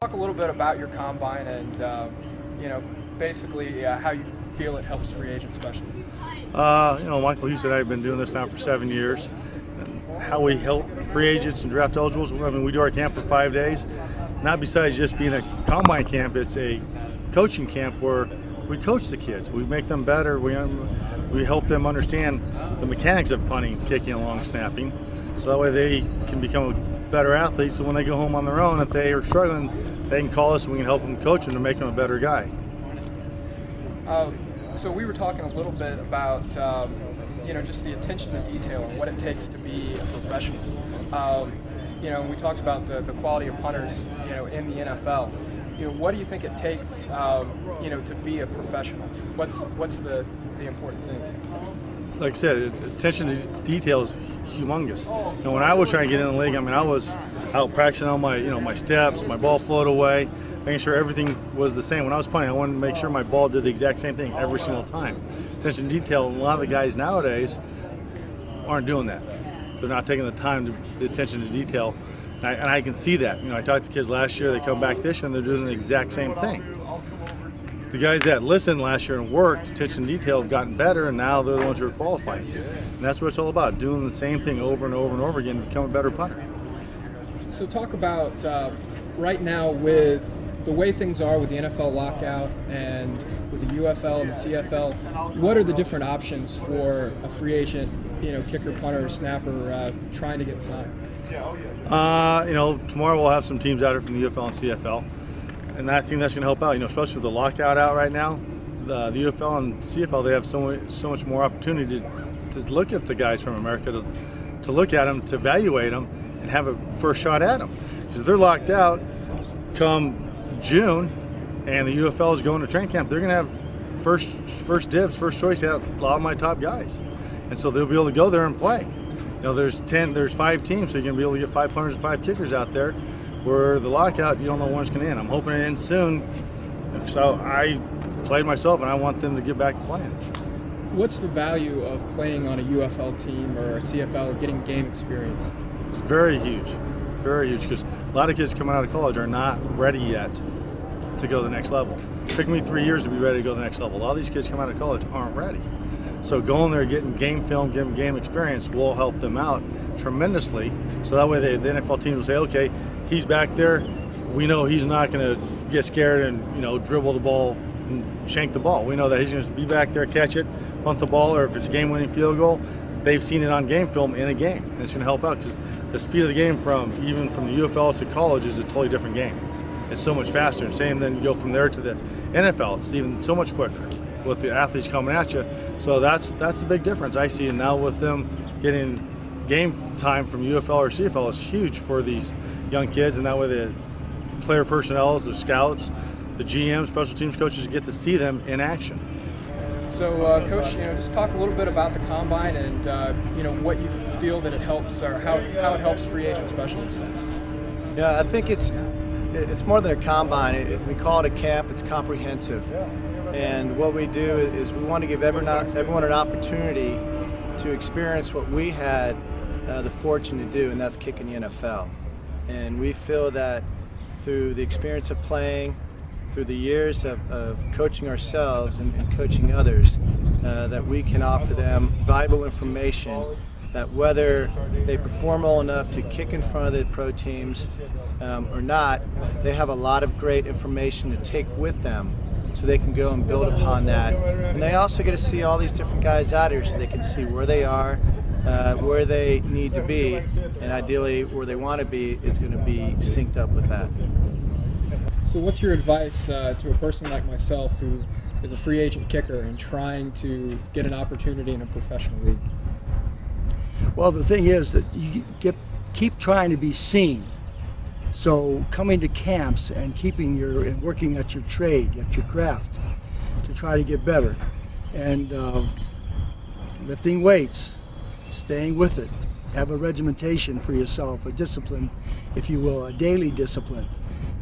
Talk a little bit about your combine and basically how you feel it helps free agent specialists. Michael Husted and I have been doing this now for 7 years. And how we help free agents and draft eligibles, I mean, we do our camp for 5 days. Not besides just being a combine camp, it's a coaching camp where we coach the kids. We make them better. We help them understand the mechanics of punting, kicking, and long snapping, so that way they can become a better athletes. So when they go home on their own, if they are struggling, they can call us and we can help them coach them to make them a better guy. So we were talking a little bit about just the attention to detail and what it takes to be a professional. We talked about the quality of punters in the NFL. What do you think it takes to be a professional? What's the important thing? Like I said, attention to detail is humongous. And when I was trying to get in the league, I mean, I was out practicing on my steps, my ball flowed away, making sure everything was the same. When I was punting, I wanted to make sure my ball did the exact same thing every single time. Attention to detail, and a lot of the guys nowadays aren't doing that. They're not taking the time to the attention to detail. And I can see that. I talked to kids last year, they come back this year and they're doing the exact same thing. The guys that listened last year and worked, attention to detail, have gotten better, and now they're the ones who are qualifying. And that's what it's all about, doing the same thing over and over and over again to become a better punter. So talk about right now with the way things are with the NFL lockout and with the UFL and the CFL, what are the different options for a free agent, kicker, punter, or snapper trying to get signed? Tomorrow we'll have some teams out here from the UFL and CFL. And I think that's going to help out, especially with the lockout out right now. The UFL and CFL, they have so much more opportunity to look at the guys from America, to look at them, to evaluate them, and have a first shot at them. Because if they're locked out come June, and the UFL is going to training camp, they're going to have first dibs, first choice at a lot of my top guys, and so they'll be able to go there and play. There's 5 teams, so you're going to be able to get 5 punters and 5 kickers out there. Where the lockout, you don't know when it's going to end. I'm hoping it ends soon. So I played myself, and I want them to get back to playing. What's the value of playing on a UFL team or a CFL, getting game experience? It's very huge, because a lot of kids coming out of college are not ready yet to go to the next level. It took me 3 years to be ready to go to the next level. A lot of these kids coming out of college aren't ready. So going there, getting game film, getting game experience will help them out tremendously. So that way the NFL teams will say, okay, he's back there. We know he's not going to get scared and dribble the ball and shank the ball. We know that he's going to be back there, catch it, punt the ball, or if it's a game-winning field goal, they've seen it on game film in a game. And it's going to help out because the speed of the game even from the UFL to college is a totally different game. It's so much faster. And same then you go from there to the NFL, it's even so much quicker with the athletes coming at you. So that's the big difference I see. And now with them getting game time from UFL or CFL is huge for these young kids, and that way the player personnel, the scouts, the GMs, special teams coaches get to see them in action. So, Coach, just talk a little bit about the combine and what you feel that it helps, or how it helps free agent specialists. Yeah, I think it's more than a combine. We call it a camp. It's comprehensive, and what we do is we want to give everyone an opportunity to experience what we had the fortune to do, and that's kick in the NFL. And we feel that through the experience of playing, through the years of coaching ourselves and coaching others, that we can offer them valuable information that whether they perform well enough to kick in front of the pro teams or not, they have a lot of great information to take with them so they can go and build upon that. And they also get to see all these different guys out here so they can see where they are, where they need to be, and ideally where they want to be is going to be synced up with that. So what's your advice to a person like myself who is a free agent kicker and trying to get an opportunity in a professional league? Well, the thing is that you keep trying to be seen. So coming to camps and and working at your trade, at your craft, to try to get better, and lifting weights, staying with it, have a regimentation for yourself, a discipline, if you will, a daily discipline.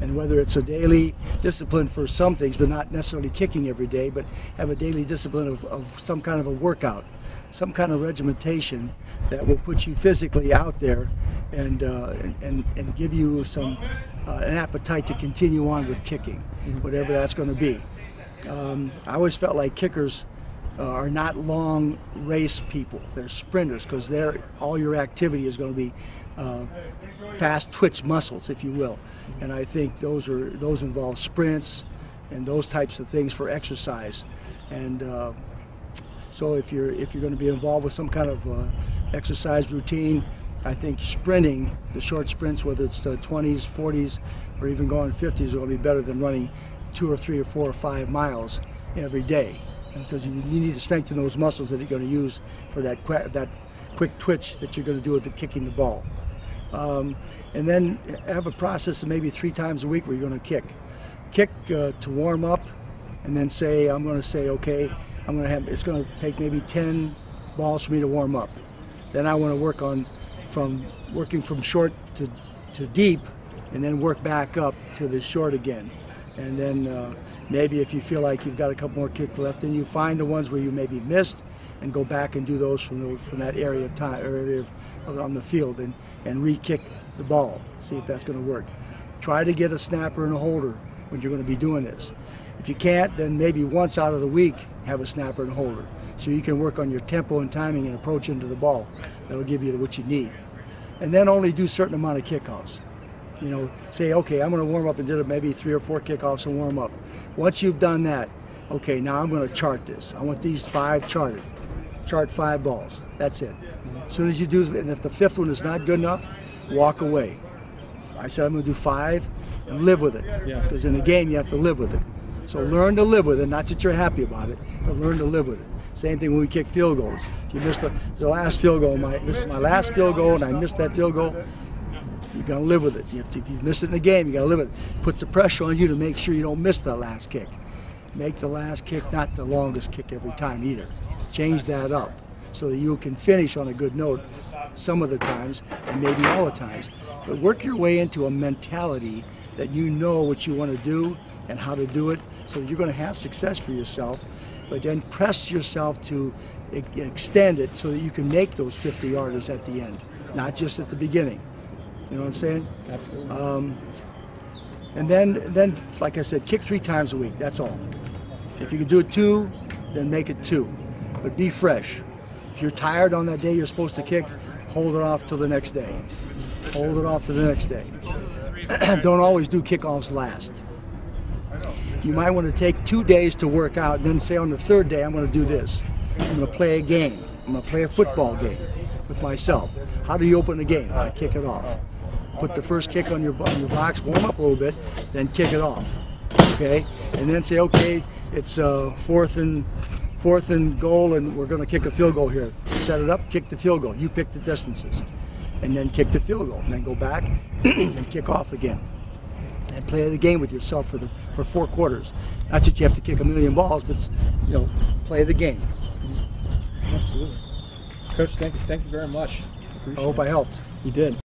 And whether it's a daily discipline for some things, but not necessarily kicking every day, but have a daily discipline of some kind of a workout, some kind of regimentation that will put you physically out there and give you some an appetite to continue on with kicking, whatever that's going to be. I always felt like kickers are not long race people. They're sprinters, because all your activity is going to be fast twitch muscles, if you will. And I think those involve sprints and those types of things for exercise. And so if you're going to be involved with some kind of exercise routine, I think sprinting, the short sprints, whether it's 20s, 40s, or even going 50s, will be better than running 2 or 3 or 4 or 5 miles every day, because you need to strengthen those muscles that you're going to use for that quick twitch that you're going to do with the kicking the ball. And then have a process of maybe 3 times a week where you're going to kick to warm up, and then I'm going to say, okay, it's going to take maybe 10 balls for me to warm up. Then I want to work on working from short to deep, and then work back up to the short again. And then maybe if you feel like you've got a couple more kicks left, then you find the ones where you maybe missed and go back and do those from that area of time, or area on the field, and re-kick the ball. See if that's going to work. Try to get a snapper and a holder when you're going to be doing this. If you can't, then maybe once out of the week have a snapper and a holder, so you can work on your tempo and timing and approach into the ball. That'll give you what you need. And then only do a certain amount of kickoffs. You know, say, okay, I'm going to warm up and do maybe 3 or 4 kickoffs and warm up. Once you've done that, okay, now I'm going to chart this. I want these 5 charted. Chart 5 balls. That's it. As soon as you do, and if the 5th one is not good enough, walk away. I said I'm going to do 5 and live with it. Because in the game you have to live with it. So learn to live with it, not that you're happy about it, but learn to live with it. Same thing when we kick field goals. If you missed the last field goal, this is my last field goal, and I missed that field goal, you got to live with it. If you miss it in the game, you got to live with it. Puts the pressure on you to make sure you don't miss the last kick. Make the last kick not the longest kick every time either. Change that up so that you can finish on a good note some of the times, and maybe all the times. But work your way into a mentality that you know what you want to do and how to do it, so that you're going to have success for yourself. But then press yourself to extend it so that you can make those 50-yarders at the end, not just at the beginning. You know what I'm saying? Absolutely. And then, like I said, kick 3 times a week. That's all. If you can do it 2, then make it 2. But be fresh. If you're tired on that day you're supposed to kick, hold it off till the next day. Hold it off to the next day. Don't always do kickoffs last. You might want to take 2 days to work out, and then say on the 3rd day I'm going to do this. I'm going to play a game. I'm going to play a football game with myself. How do you open the game? I kick it off. Put the first kick on your box, warm up a little bit, then kick it off. Okay? And then say, okay, it's fourth and goal, and we're going to kick a field goal here. Set it up, kick the field goal. You pick the distances, and then kick the field goal. And then go back and kick off again. And play the game with yourself for 4 quarters. Not that you have to kick a million balls, but play the game. Absolutely. Coach, thank you very much. I hope I helped. You did.